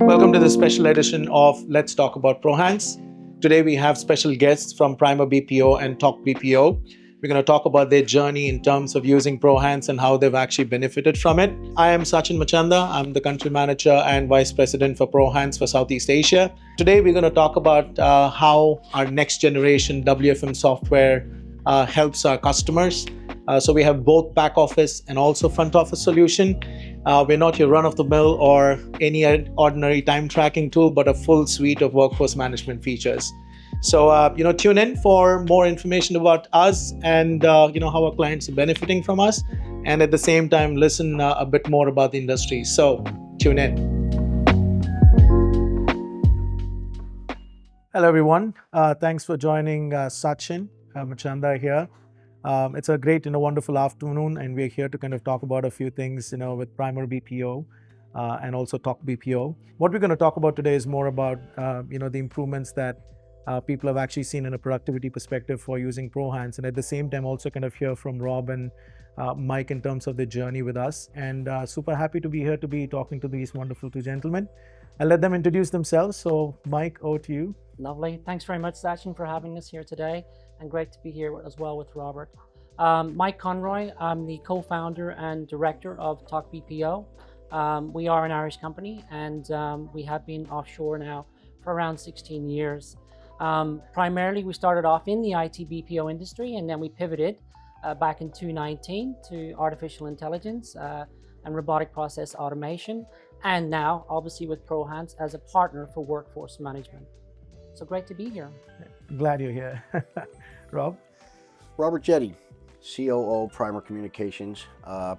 Welcome to the special edition of Let's Talk About ProHance. Today we have special guests from Primer BPO and Talk BPO. We're going to talk about their journey in terms of using ProHance and how they've actually benefited from it. I am Sachin Machanda. I'm the country manager and vice president for ProHance for Southeast Asia. Today we're going to talk about how our next generation WFM software helps our customers. So we have both back office and also front office solution. We're not your run-of-the-mill or any ordinary time tracking tool, but a full suite of workforce management features. So tune in for more information about us and how our clients are benefiting from us, and at the same time listen a bit more about the industry. So tune in. Hello everyone. Thanks for joining Sachin Machanda here. It's a great, wonderful afternoon, and we're here to kind of talk about a few things, with Primer BPO and also Talk BPO. What we're going to talk about today is more about, the improvements that people have actually seen in a productivity perspective for using ProHance, and at the same time also kind of hear from Rob and Mike in terms of their journey with us. And super happy to be here to be talking to these wonderful two gentlemen. I'll let them introduce themselves. So Mike, over to you. Lovely. Thanks very much, Sachin, for having us here today, and great to be here as well with Robert. Mike Conroy, I'm the co-founder and director of Talk BPO. We are an Irish company, and we have been offshore now for around 16 years. Primarily, we started off in the IT BPO industry, and then we pivoted back in 2019 to artificial intelligence and robotic process automation, and now obviously with ProHance as a partner for workforce management. So great to be here. Glad you're here. Rob? Robert Jetty, COO Primer Communications.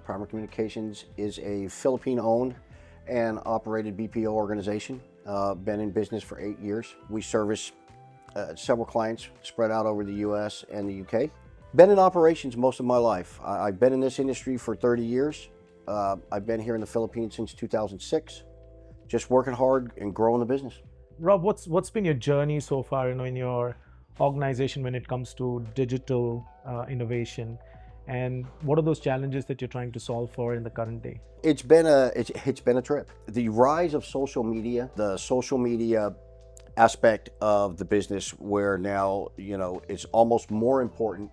Primer Communications is a Philippine-owned and operated BPO organization. Been in business for 8 years. We service several clients spread out over the US and the UK. Been in operations most of my life. I've been in this industry for 30 years. I've been here in the Philippines since 2006, just working hard and growing the business. Rob, what's been your journey so far, in your organization when it comes to digital innovation, and what are those challenges that you're trying to solve for in the current day? It's been a trip. The rise of social media, the social media aspect of the business, where now it's almost more important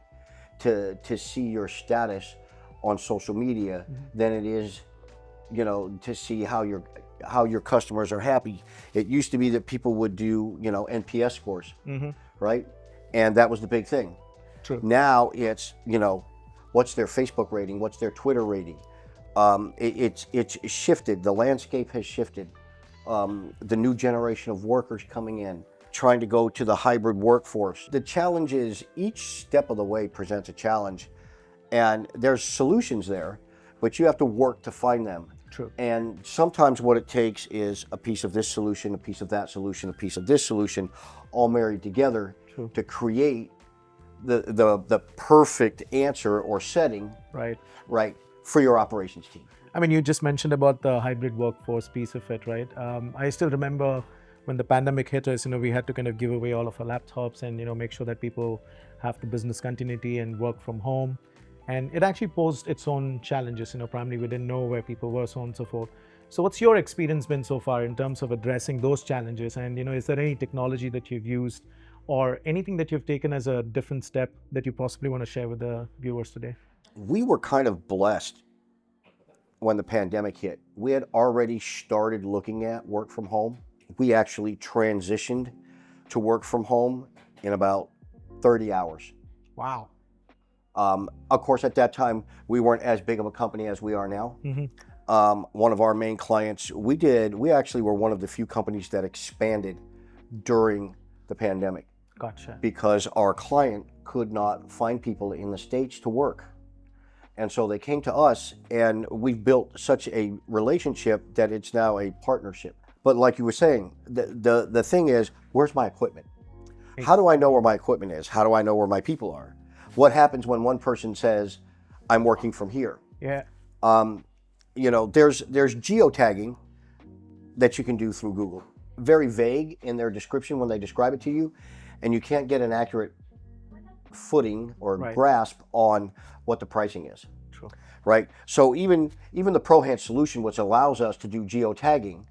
to see your status on social media than it is to see how your customers are happy. It used to be that people would do NPS scores, right? And that was the big thing. True. Now it's what's their Facebook rating, what's their Twitter rating. It's shifted. The landscape has shifted. The new generation of workers coming in, trying to go to the hybrid workforce. The challenge is each step of the way presents a challenge, and there's solutions there, but you have to work to find them. True. And sometimes what it takes is a piece of this solution, a piece of that solution, a piece of this solution, all married together. True. To create the perfect answer or setting right for your operations team. I mean, you just mentioned about the hybrid workforce piece of it, right? I still remember when the pandemic hit us, we had to kind of give away all of our laptops and, make sure that people have the business continuity and work from home. And it actually posed its own challenges, primarily we didn't know where people were, so on and so forth. So what's your experience been so far in terms of addressing those challenges? And, is there any technology that you've used or anything that you've taken as a different step that you possibly want to share with the viewers today? We were kind of blessed when the pandemic hit. We had already started looking at work from home. We actually transitioned to work from home in about 30 hours. Wow. Of course, at that time, we weren't as big of a company as we are now. One of our main clients, we actually were one of the few companies that expanded during the pandemic. Gotcha. Because our client could not find people in the States to work. And so they came to us, and we've built such a relationship that it's now a partnership. But like you were saying, the thing is, where's my equipment? How do I know where my equipment is? How do I know where my people are? What happens when one person says, I'm working from here? Yeah. There's geotagging that you can do through Google. Very vague in their description when they describe it to you, and you can't get an accurate footing or grasp on what the pricing is. True. Right? So even the ProHance solution, which allows us to do geotagging,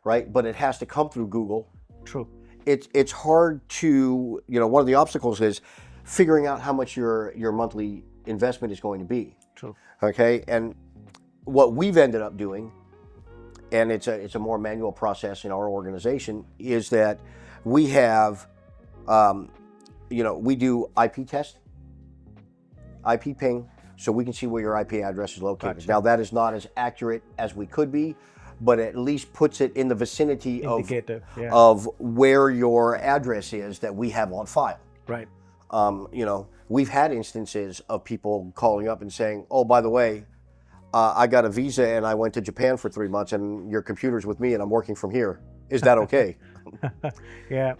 right? But it has to come through Google. True. It's hard to, one of the obstacles is figuring out how much your monthly investment is going to be. True. Okay, and what we've ended up doing, and it's a more manual process in our organization, is that we have, we do IP test, IP ping, so we can see where your IP address is located. Gotcha. Now that is not as accurate as we could be, but at least puts it in the vicinity Indicative, of where your address is that we have on file. Right. We've had instances of people calling up and saying, oh, by the way, I got a visa and I went to Japan for 3 months and your computer's with me and I'm working from here. Is that okay? Yeah.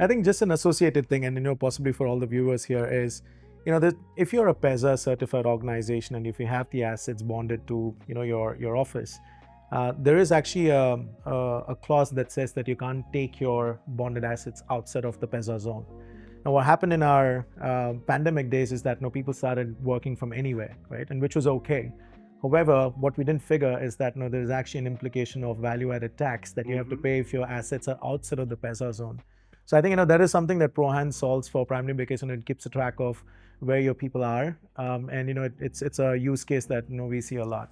I think just an associated thing, and possibly for all the viewers here, is that if you're a PEZA certified organization and if you have the assets bonded to your office, there is actually a clause that says that you can't take your bonded assets outside of the PEZA zone. Now, what happened in our pandemic days is that people started working from anywhere, right? And which was okay. However, what we didn't figure is that there is actually an implication of value-added tax that you have to pay if your assets are outside of the PEZA zone. So I think that is something that ProHance's solves for, primarily because it keeps a track of where your people are, and it's a use case that we see a lot.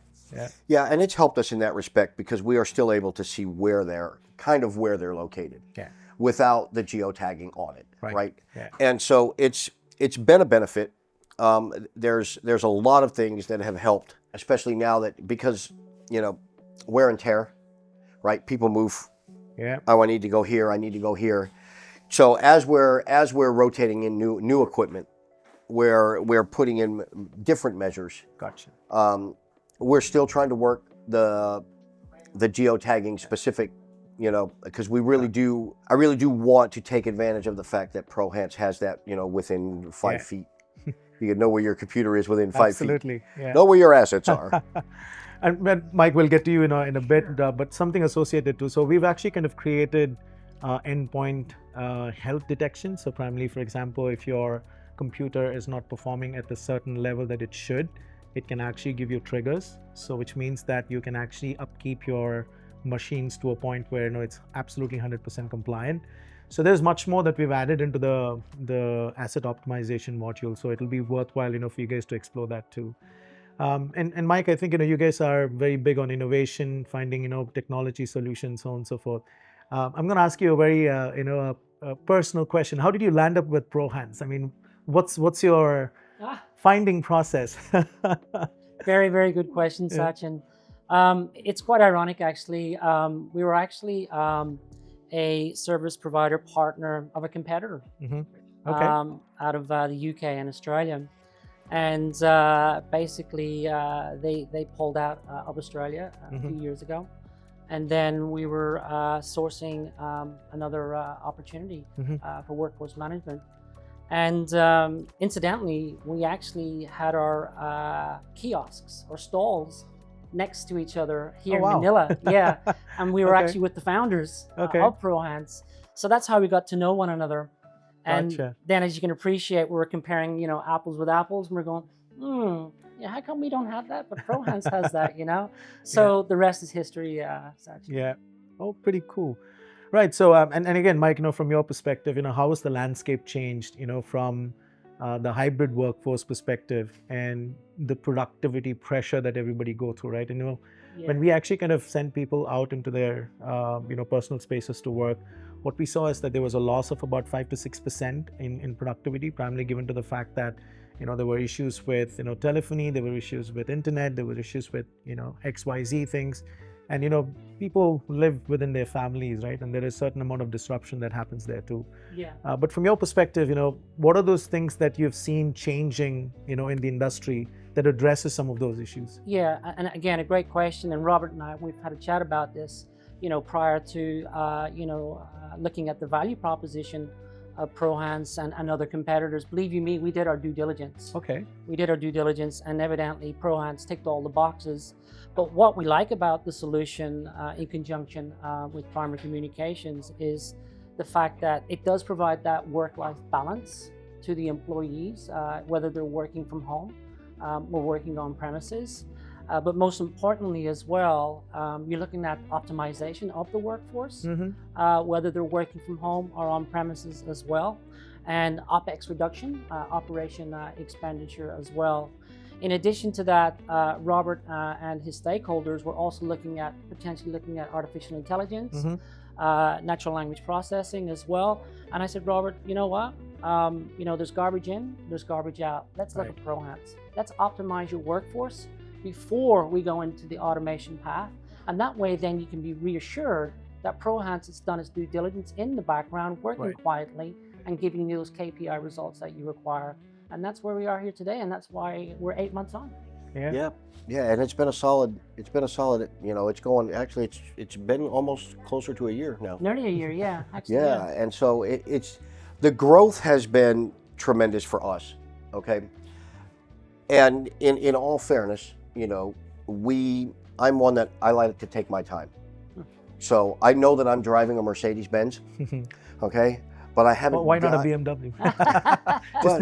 Yeah, and it's helped us in that respect because we are still able to see where they're located. Yeah. Without the geotagging on it, right? Yeah. And so it's been a benefit. There's a lot of things that have helped, especially now that because wear and tear, right? People move. Yeah. Oh, I need to go here. I need to go here. So as we're rotating in new equipment, we're putting in different measures. Gotcha. We're still trying to work the geotagging specific. Because I really do want to take advantage of the fact that ProHance's has that, within 5 feet. You can know where your computer is within 5 feet. Absolutely. Yeah. Know where your assets are. And Mike, we'll get to you in a bit, but something associated too. So we've actually kind of created endpoint health detection. So primarily, for example, if your computer is not performing at a certain level that it should, it can actually give you triggers. So which means that you can actually upkeep your machines to a point where it's absolutely 100% compliant. So there's much more that we've added into the asset optimization module. So it'll be worthwhile for you guys to explore that too. And Mike, I think you guys are very big on innovation, finding technology solutions, so on and so forth. I'm going to ask you a very a personal question. How did you land up with ProHance's? I mean, what's your finding process? Very, very good question, Sachin. It's quite ironic, actually. We were actually a service provider partner of a competitor out of the UK and Australia. And basically, they pulled out of Australia a few years ago. And then we were sourcing another opportunity for workforce management. And incidentally, we actually had our kiosks or stalls next to each other here in Manila. Yeah, and we were actually with the founders of ProHance's. So that's how we got to know one another. And then, as you can appreciate, we were comparing, apples with apples, and we're going, how come we don't have that? But ProHance's has that, So the rest is history, Sachin. Yeah. Oh, pretty cool. Right. So, and again, Mike, from your perspective, how has the landscape changed, from the hybrid workforce perspective and the productivity pressure that everybody go through, right? And when we actually kind of send people out into their, personal spaces to work, what we saw is that there was a loss of about 5 to 6% in productivity, primarily given to the fact that, there were issues with, telephony, there were issues with internet, there were issues with, XYZ things. And, people live within their families, right? And there is a certain amount of disruption that happens there too. Yeah. But from your perspective, what are those things that you've seen changing, in the industry that addresses some of those issues? Yeah, and again, a great question. And Robert and I, we've had a chat about this, prior to, looking at the value proposition of ProHance's and other competitors. Believe you me, we did our due diligence. Okay. We did our due diligence, and evidently ProHance's ticked all the boxes. But what we like about the solution in conjunction with Primary Communications is the fact that it does provide that work-life balance to the employees, whether they're working from home or working on premises. But most importantly as well, you're looking at optimization of the workforce, whether they're working from home or on premises as well, and OpEx reduction, operation expenditure as well. In addition to that, Robert and his stakeholders were also potentially looking at artificial intelligence, natural language processing as well. And I said, Robert, you know what? There's garbage in, there's garbage out. Let's look at ProHance. Let's optimize your workforce before we go into the automation path. And that way, then you can be reassured that ProHance has done its due diligence in the background, working quietly and giving you those KPI results that you require. And that's where we are here today, and that's why we're 8 months on. Yeah, and it's been a solid, it's going, actually, it's been almost closer to a year now. Nearly a year, yeah. Actually, yeah, and so it's, the growth has been tremendous for us, okay? And in all fairness, I'm one that I like to take my time. So I know that I'm driving a Mercedes-Benz, okay? But I haven't. Well, why not a BMW? Well,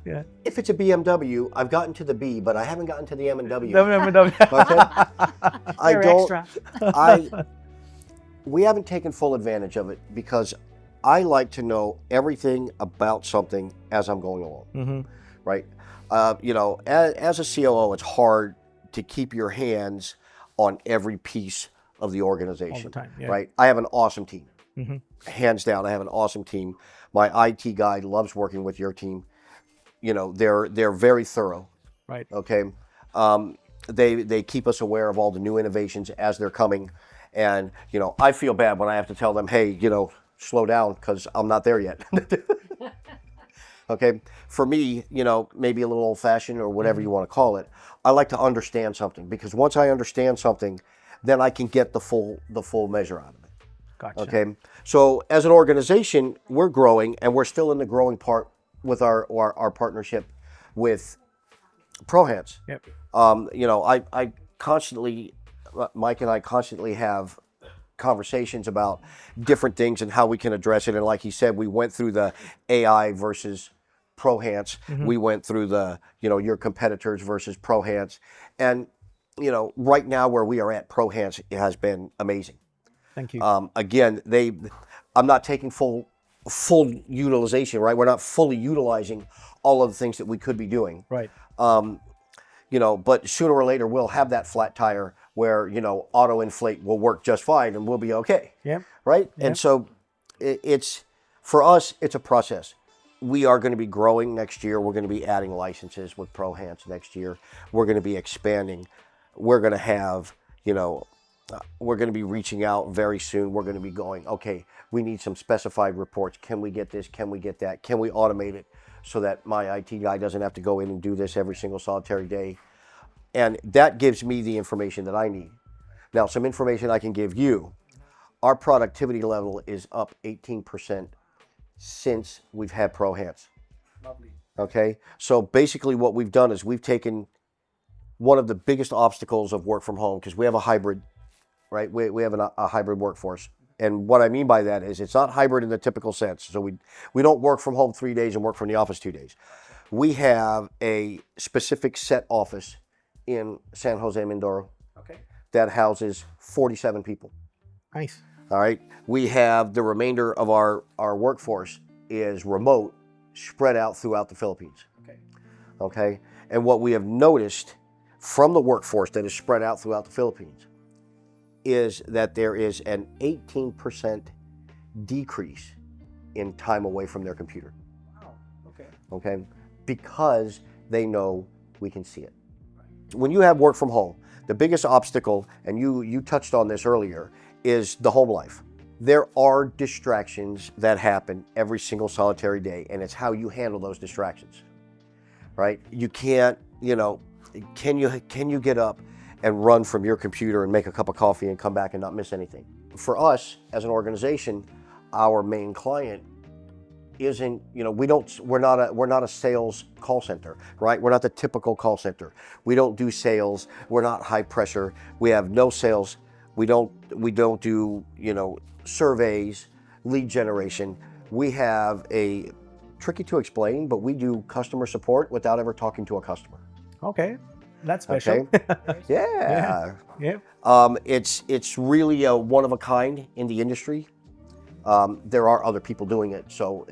Yeah. If it's a BMW, I've gotten to the B, but I haven't gotten to the M&W. Okay? We haven't taken full advantage of it because I like to know everything about something as I'm going along, right? As a COO, it's hard to keep your hands on every piece of the organization, all the time, right? I have an awesome team. Hands down, I have an awesome team. My IT guy loves working with your team. They're very thorough. Right. Okay. They keep us aware of all the new innovations as they're coming, and I feel bad when I have to tell them, hey, slow down because I'm not there yet. Okay. For me, maybe a little old-fashioned or whatever you want to call it. I like to understand something because once I understand something, then I can get the full measure out of it. Gotcha. Okay, so as an organization, we're growing, and we're still in the growing part with our partnership with ProHance. Yep. I constantly, Mike and I constantly have conversations about different things and how we can address it. And like he said, we went through the AI versus ProHance. We went through the your competitors versus ProHance, and right now where we are at ProHance, it has been amazing. Thank you. Again, I'm not taking full utilization, right? We're not fully utilizing all of the things that we could be doing. Right. But sooner or later we'll have that flat tire where, auto inflate will work just fine and we'll be okay. Yeah. Right. Yep. And so for us, it's a process. We are going to be growing next year. We're going to be adding licenses with ProHance next year. We're going to be expanding. We're going to have, we're going to be reaching out very soon. We're going to be going, okay, we need some specified reports. Can we get this? Can we get that? Can we automate it so that my IT guy doesn't have to go in and do this every single solitary day? And that gives me the information that I need. Now, some information I can give you. Our productivity level is up 18% since we've had ProHance. Lovely. Okay, so basically what we've done is we've taken one of the biggest obstacles of work from home, because we have a hybrid, right? We have a hybrid workforce. And what I mean by that is it's not hybrid in the typical sense. So we don't work from home 3 days and work from the office 2 days. We have a specific set office in San Jose, Mindoro, that houses 47 people. Nice. All right. We have the remainder of our workforce is remote, spread out throughout the Philippines. Okay. And what we have noticed from the workforce that is spread out throughout the Philippines is that there is an 18% decrease in time away from their computer. Wow. Okay. Because they know we can see it. When you have work from home, the biggest obstacle, and you touched on this earlier, is the home life. There are distractions that happen every single solitary day, and it's how you handle those distractions, right? You can't, can you get up and run from your computer and make a cup of coffee and come back and not miss anything? For us as an organization, our main client isn't, we're not a sales call center, right? We're not the typical call center. We don't do sales. We're not high pressure. We have no sales. We don't do, surveys, lead generation. We have tricky to explain, but we do customer support without ever talking to a customer. Okay. That's special. Okay. Yeah. Yeah. It's really a one of a kind in the industry. There are other people doing it. So,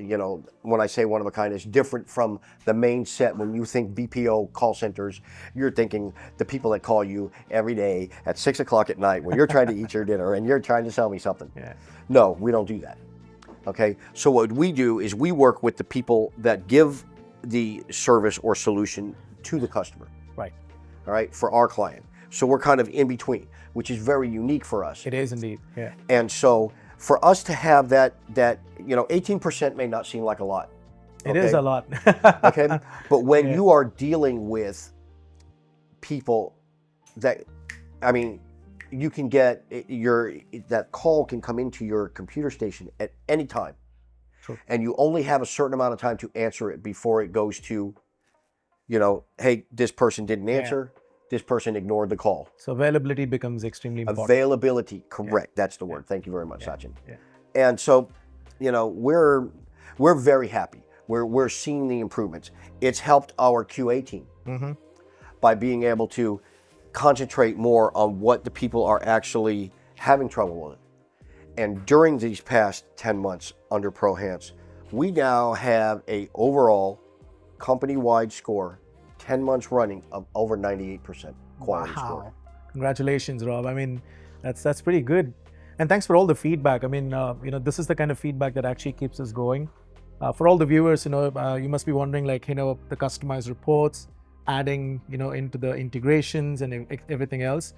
when I say one of a kind, it's different from the main set. When you think BPO call centers, you're thinking the people that call you every day at 6 o'clock at night when you're trying to eat your dinner and you're trying to sell me something. Yeah. No, we don't do that. Okay. So what we do is we work with the people that give the service or solution to the customer. Right. All right. For our client. So we're kind of in between, which is very unique for us. It is indeed. Yeah. And so for us to have that 18% may not seem like a lot. It is a lot. Okay. But when you are dealing with people that, you can get that call can come into your computer station at any time. True. And you only have a certain amount of time to answer it before it goes to, hey, this person didn't answer. This person ignored the call. So availability becomes extremely important. Availability, correct. That's the word. Thank you very much, Sachin. Yeah. And so, we're very happy. We're seeing the improvements. It's helped our QA team by being able to concentrate more on what the people are actually having trouble with. And during these past 10 months under ProHance, we now have a overall company-wide score 10 months running of over 98% quality score. Congratulations, Rob. That's pretty good. And thanks for all the feedback. This is the kind of feedback that actually keeps us going. For all the viewers, you must be wondering, the customized reports, adding, into the integrations and everything else.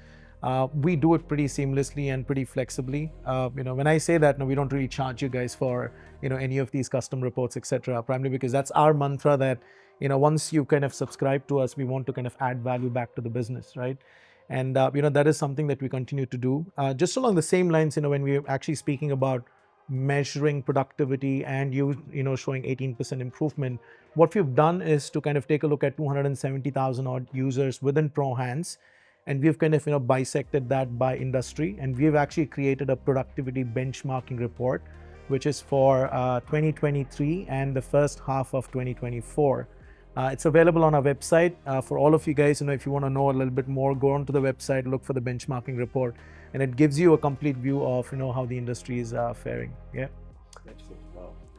We do it pretty seamlessly and pretty flexibly. When I say that, we don't really charge you guys for, any of these custom reports, etc. Primarily because that's our mantra that, once you kind of subscribe to us, we want to kind of add value back to the business, right? And, that is something that we continue to do. Just along the same lines, when we're actually speaking about measuring productivity and showing 18% improvement, what we've done is to kind of take a look at 270,000 odd users within ProHance, and we've kind of bisected that by industry, and we've actually created a productivity benchmarking report, which is for 2023 and the first half of 2024. It's available on our website. For all of you guys, if you want to know a little bit more, go onto the website, look for the benchmarking report, and it gives you a complete view of how the industry is faring. Yeah.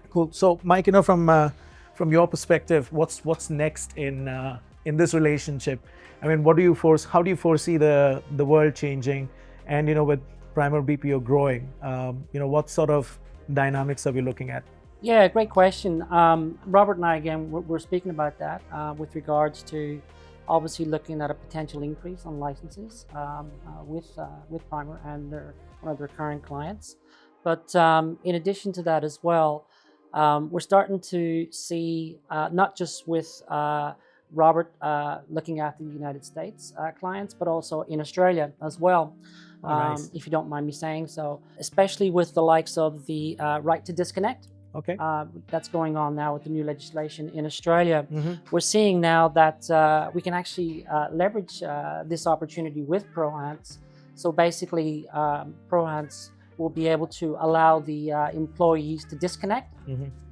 Cool. So, Mike, from your perspective, what's next in this relationship? What do you how do you foresee the world changing, and with Primer BPO growing? What sort of dynamics are we looking at? Yeah, great question. Robert and I, again, we're speaking about that with regards to obviously looking at a potential increase on licenses with Primer and one of their current clients. But in addition to that as well, we're starting to see not just with Robert looking after the United States clients, but also in Australia as well. Nice. If you don't mind me saying so, especially with the likes of the right to disconnect. Okay. That's going on now with the new legislation in Australia. We're seeing now that we can actually leverage this opportunity with ProHance. So basically, ProHance will be able to allow the employees to disconnect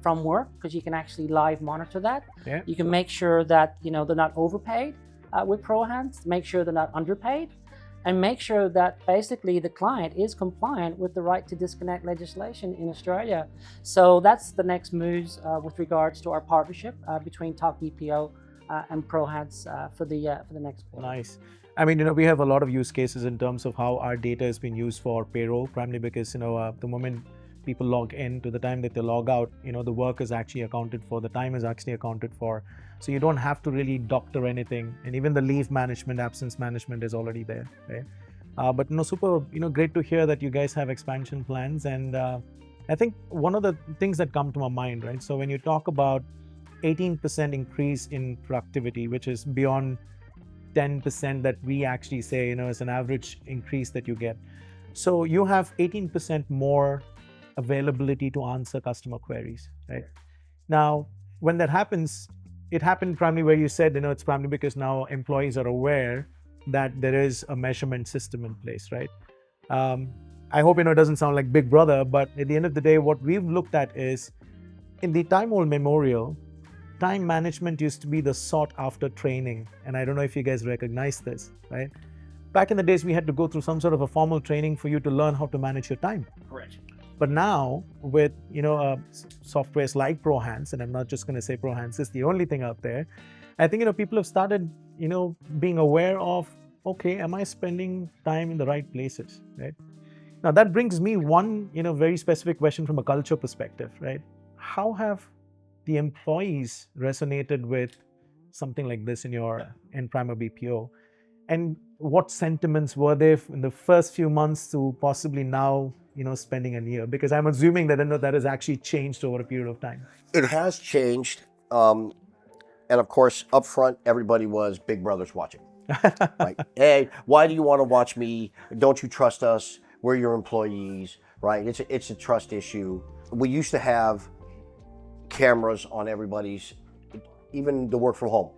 from work, because you can actually live monitor that. Yeah. You can make sure that they're not overpaid with ProHance, make sure they're not underpaid, and make sure that basically the client is compliant with the right to disconnect legislation in Australia. So that's the next moves with regards to our partnership between Talk BPO and ProHance for the next quarter. Nice. We have a lot of use cases in terms of how our data is being used for payroll, primarily because, the moment people log in to the time that they log out, the work is actually accounted for, the time is actually accounted for. So you don't have to really doctor anything. And even the leave management, absence management is already there, right? But super, great to hear that you guys have expansion plans. And I think one of the things that come to my mind, right? So when you talk about 18% increase in productivity, which is beyond 10% that we actually say, as an average increase that you get. So you have 18% more availability to answer customer queries, right? Now, when that happens, it happened primarily where you said, it's primarily because now employees are aware that there is a measurement system in place, right? I hope, it doesn't sound like Big Brother, but at the end of the day, what we've looked at is in the time-old memorial, time management used to be the sought after training. And I don't know if you guys recognize this, right? Back in the days, we had to go through some sort of a formal training for you to learn how to manage your time. Correct. But now with, softwares like ProHance, and I'm not just going to say ProHance is the only thing out there, I think, people have started, being aware of, okay, am I spending time in the right places, right? Now that brings me one, very specific question from a culture perspective, right? How have the employees resonated with something like this in Primer BPO? And what sentiments were there in the first few months to possibly now, spending a year? Because I'm assuming that that has actually changed over a period of time. It has changed. And of course, up front, everybody was Big Brother's watching. Right? Hey, why do you want to watch me? Don't you trust us? We're your employees, right? It's a trust issue. We used to have cameras on everybody's, even the work from home.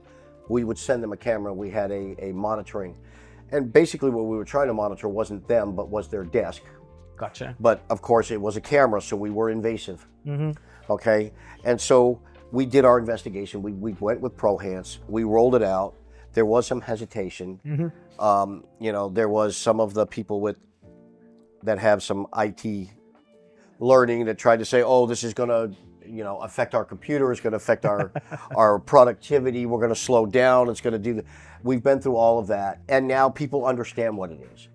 We would send them a camera. We had a monitoring. And basically what we were trying to monitor wasn't them, but was their desk. Gotcha. But of course it was a camera, so we were invasive. Mm-hmm. Okay? And so we did our investigation. We went with ProHance. We rolled it out. There was some hesitation. Mm-hmm. There was some of the people that have some IT learning that tried to say, oh, this is going to affect our computer, it's going to affect our productivity, we're going to slow down, it's going to do We've been through all of that, and now people understand what it is,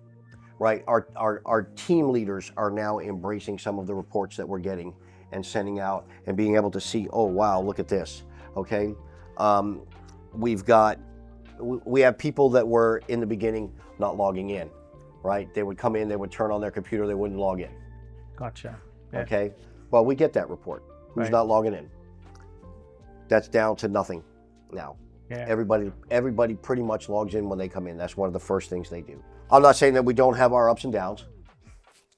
right? Our team leaders are now embracing some of the reports that we're getting and sending out and being able to see, oh, wow, look at this, okay? We have people that were in the beginning not logging in, right? They would come in, they would turn on their computer, they wouldn't log in. Gotcha. Yeah. Okay, well, we get that report. Who's Right. not logging in? That's down to nothing now. Yeah. Everybody pretty much logs in when they come in. That's one of the first things they do. I'm not saying that we don't have our ups and downs.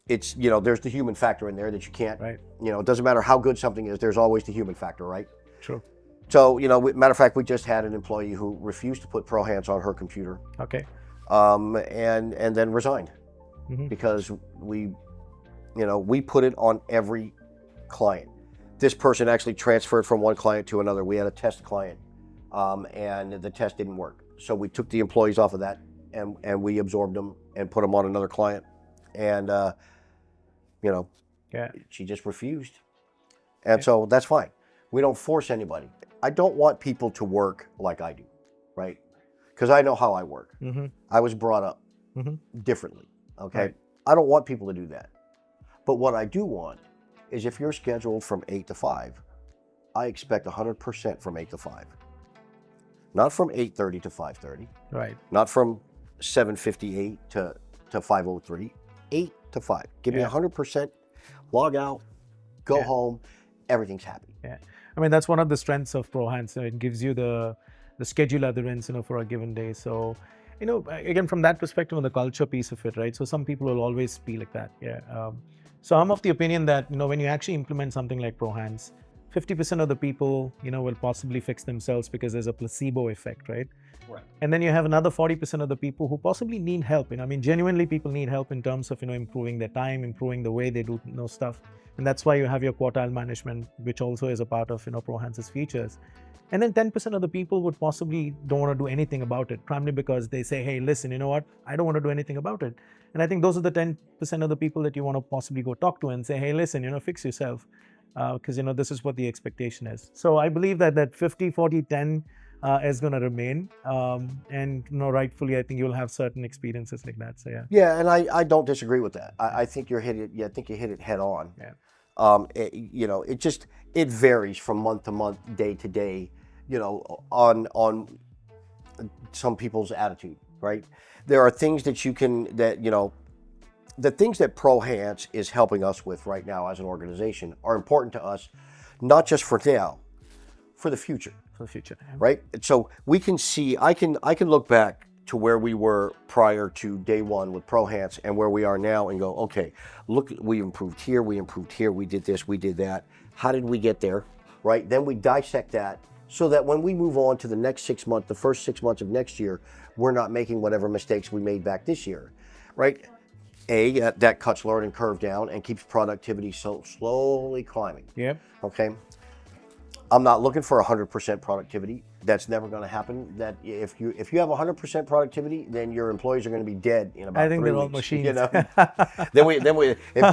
It's, there's the human factor in there that you can't, Right. It doesn't matter how good something is, there's always the human factor, right? True. So, matter of fact, we just had an employee who refused to put ProHance on her computer. Okay. And then resigned. Mm-hmm. Because we put it on every client. This person actually transferred from one client to another. We had a test client, and the test didn't work. So we took the employees off of that, and we absorbed them and put them on another client. And, Yeah. she just refused. And so that's fine. We don't force anybody. I don't want people to work like I do, right? Because I know how I work. Mm-hmm. I was brought up Mm-hmm. differently, okay? Right. I don't want people to do that. But what I do want is if you're scheduled from 8 to 5, I expect 100% from 8 to 5. Not from 8:30 to 5:30. Right. Not from 7:58 to 5:03. 8 to 5. Give me Yeah. 100%, log out, go Yeah. home, everything's happy. Yeah. I mean, that's one of the strengths of ProHance. It gives you the schedule adherence, for a given day. So, again, from that perspective, on the culture piece of it, right? So some people will always be like that. Yeah. So I'm of the opinion that, when you actually implement something like ProHance, 50% of the people, will possibly fix themselves because there's a placebo effect, right? Right. And then you have another 40% of the people who possibly need help. Genuinely people need help in terms of, improving their time, improving the way they do, stuff. And that's why you have your quartile management, which also is a part of, ProHance's features. And then 10% of the people would possibly don't want to do anything about it, primarily because they say, hey, listen, you know what? I don't want to do anything about it. And I think those are the 10% of the people that you want to possibly go talk to and say, hey, listen, fix yourself. Because, this is what the expectation is. So I believe that 50, 40, 10 is going to remain. And, rightfully, I think you'll have certain experiences like that. So, yeah. Yeah, and I don't disagree with that. I think you hit it head on. Yeah. It varies from month to month, day to day, on some people's attitude, right? There are things that the things that ProHance is helping us with right now as an organization are important to us, not just for now, for the future. For the future. Yeah. Right? So we can see, I can look back to where we were prior to day one with ProHance and where we are now and go, okay, look, we improved here, we did this, we did that. How did we get there? Right? Then we dissect that so that when we move on to the next 6 months, the first 6 months of next year, we're not making whatever mistakes we made back this year, right? That cuts learning curve down and keeps productivity so slowly climbing. Yep. Okay. I'm not looking for 100% productivity. That's never going to happen. That if you have 100% productivity, then your employees are going to be dead in about 3 weeks. I think they're all machines. You know?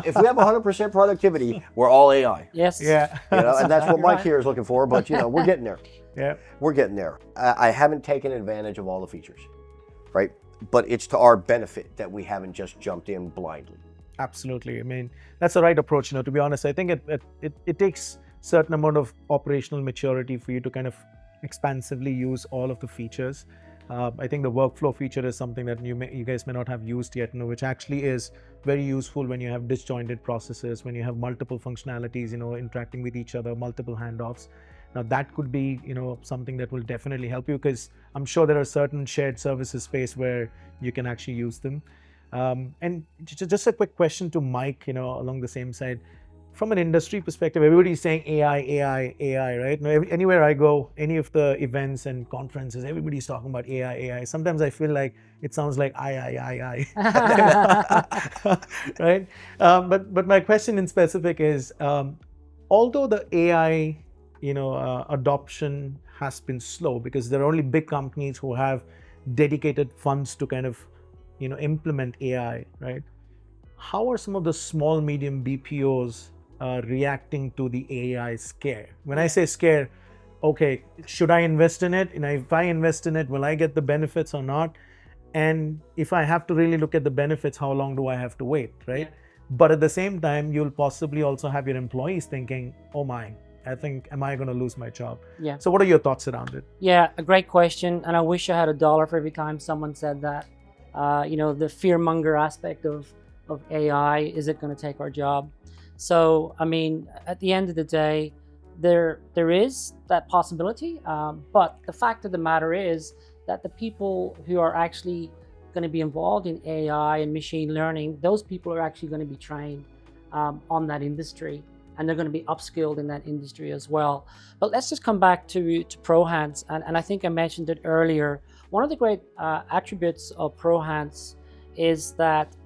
if we have 100% productivity, we're all AI. Yes. Yeah. You know, and that's what You're Mike right. here is looking for. But you know, we're getting there. Yeah. We're getting there. I haven't taken advantage of all the features, right? But it's to our benefit that we haven't just jumped in blindly. Absolutely. I mean, that's the right approach. You know, to be honest, I think it takes certain amount of operational maturity for you to kind of expansively use all of the features. I think the workflow feature is something that you guys may not have used yet, you know, which actually is very useful when you have disjointed processes, when you have multiple functionalities, you know, interacting with each other, multiple handoffs. Now that could be, you know, something that will definitely help you, because I'm sure there are certain shared services space where you can actually use them. And just a quick question to Mike, you know, along the same side. From an industry perspective, everybody's saying AI, right? Now, anywhere I go, any of the events and conferences, everybody's talking about AI. Sometimes I feel like it sounds like I. Right? But my question in specific is, although the AI, you know, adoption has been slow, because there are only big companies who have dedicated funds to kind of, you know, implement AI, right? How are some of the small, medium BPOs reacting to the AI scare? When I say scare, okay, should I invest in it? And if I invest in it, will I get the benefits or not? And if I have to really look at the benefits, how long do I have to wait, right? Yeah. But at the same time, you'll possibly also have your employees thinking, oh my, am I going to lose my job? Yeah. So what are your thoughts around it? Yeah, a great question. And I wish I had $1 for every time someone said that. You know, the fearmonger aspect of AI, is it going to take our job? So, I mean, at the end of the day, there is that possibility. But the fact of the matter is that the people who are actually going to be involved in AI and machine learning, those people are actually going to be trained on that industry, and they're going to be upskilled in that industry as well. But let's just come back to ProHance, and I think I mentioned it earlier. One of the great attributes of ProHance is that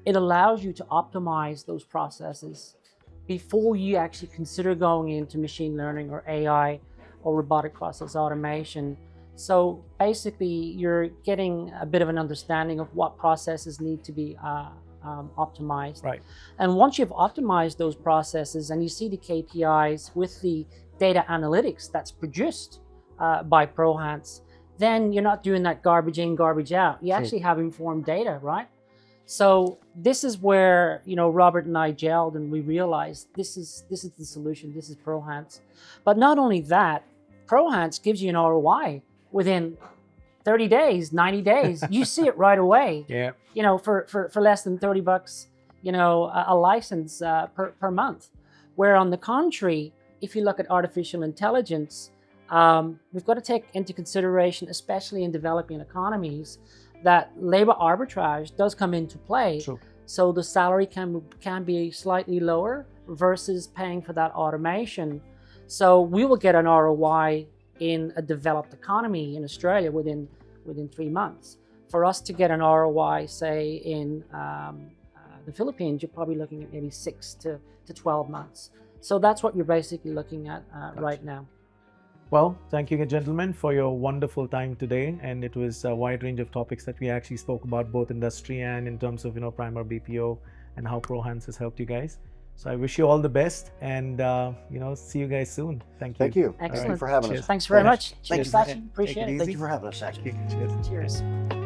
it allows you to optimize those processes before you actually consider going into machine learning or AI or robotic process automation. So basically, you're getting a bit of an understanding of what processes need to be optimized. Right. And once you've optimized those processes and you see the KPIs with the data analytics that's produced by ProHance, then you're not doing that garbage in, garbage out. You actually have informed data, right? So this is where, you know, Robert and I gelled, and we realized this is the solution. This is ProHance. But not only that, ProHance gives you an ROI within 30 days, 90 days. You see it right away. Yeah. You know, for less than $30, you know, a license per month. Where on the contrary, if you look at artificial intelligence, we've got to take into consideration, especially in developing economies, that labor arbitrage does come into play. True. So the salary can be slightly lower versus paying for that automation. So we will get an ROI in a developed economy in Australia within 3 months. For us to get an ROI, say in the Philippines, you're probably looking at maybe 6 to 12 months. So that's what you're basically looking at right now. Well, thank you, gentlemen, for your wonderful time today. And it was a wide range of topics that we actually spoke about, both industry and in terms of, you know, Primer BPO and how ProHance has helped you guys. So I wish you all the best, and you know, see you guys soon. Thank you. Thank you. Excellent. Thank you for having Cheers. us. Thanks very much. Thank Cheers, you. Sachin. Appreciate it. Thank you for having us, Sachin. Cheers. Cheers.